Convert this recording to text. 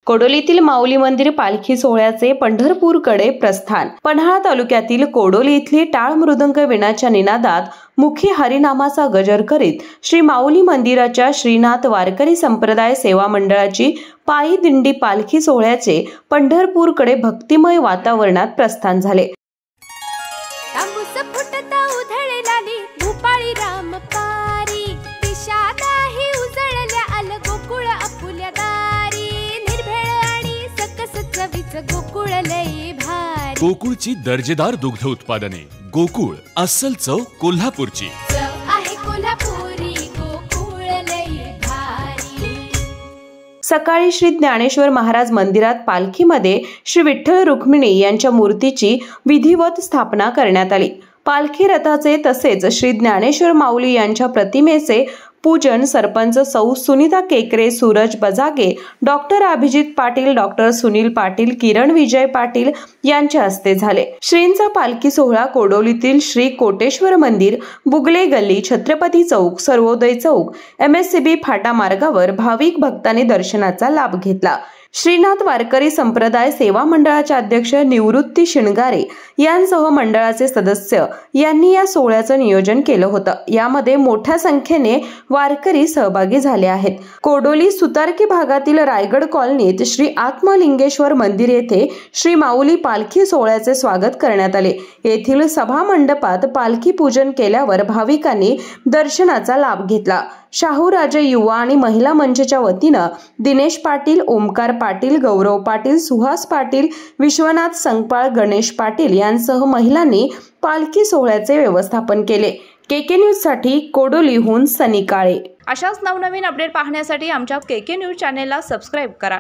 कोडोलीतील माऊली मंदिर पालखी सोहळ्याचे पंढरपूरकडे प्रस्थान। पन्हाळा तालुक्यातील कोडोली इथली टाळ मृदंग विणाच्या निनादात मुखी हरिनामाचा गजर करीत श्री माऊली मंदिराच्या श्रीनाथ वारकरी संप्रदाय सेवा मंडळाची पायी दिंडी पालखी सोहळ्याचे पंढरपूरकडे भक्तिमय वातावरणात प्रस्थान झाले। गोकुळची दर्जेदार दुग्ध उत्पादने। गोकुळ अस्सल चव कोल्हापूरची। सकाळी श्री ज्ञानेश्वर महाराज मंदिरात पालखीमध्ये श्री विठ्ठल रुक्मिणी यांच्या मूर्तीची विधिवत स्थापना करण्यात आली। पालखी रथाचे तसेच श्री ज्ञानेश्वर माऊली यांच्या प्रतिमेचे पूजन सरपंच सौ सुनीता केकरे, सूरज बजागे, डॉक्टर अभिजित पाटील, डॉक्टर सुनील पाटील, किरण विजय पाटील यांच्या हस्ते झाले। श्रींचा पालखी सोहळा कोडोलीतील श्री कोटेश्वर मंदिर, बुगले गल्ली, छत्रपती चौक, सर्वोदय चौक, MSCB फाटा मार्गावर भाविक भक्तांनी दर्शनाचा लाभ घेतला। श्रीनाथ वारकरी संप्रदाय सेवा मंडळाचे अध्यक्ष निवृत्ती शिणगारे यांसह मंडळाचे सदस्य यांनी या सोहळ्याचं नियोजन केलं होतं। यामध्ये मोठ्या संख्येने वारकरी सहभागी झाले आहेत। कोडोली सुतारकी भागातील रायगड कॉलनीत श्री आत्मलिंगेश्वर मंदिर येथे श्री माऊली पालखी सोहळ्याचे स्वागत करण्यात आले। येथील सभा मंडपात पालखी पूजन केल्यावर भाविकांनी दर्शनाचा लाभ घेतला। शाहूराजे युवा आणि महिला मंचच्या वतीनं दिनेश पाटील, ओमकार पाटील, गौरव पाटील, सुहास पाटील, विश्वनाथ संगपाळ, गणेश पाटील यांसह महिलांनी पालखी सोहळ्याचे व्यवस्थापन केले। KK न्यूज साठी कोडोलीहून सनी काळे। अशाच नवनवीन अपडेट पाहण्यासाठी आमच्या KK न्यूज चॅनेलला सबस्क्राइब करा।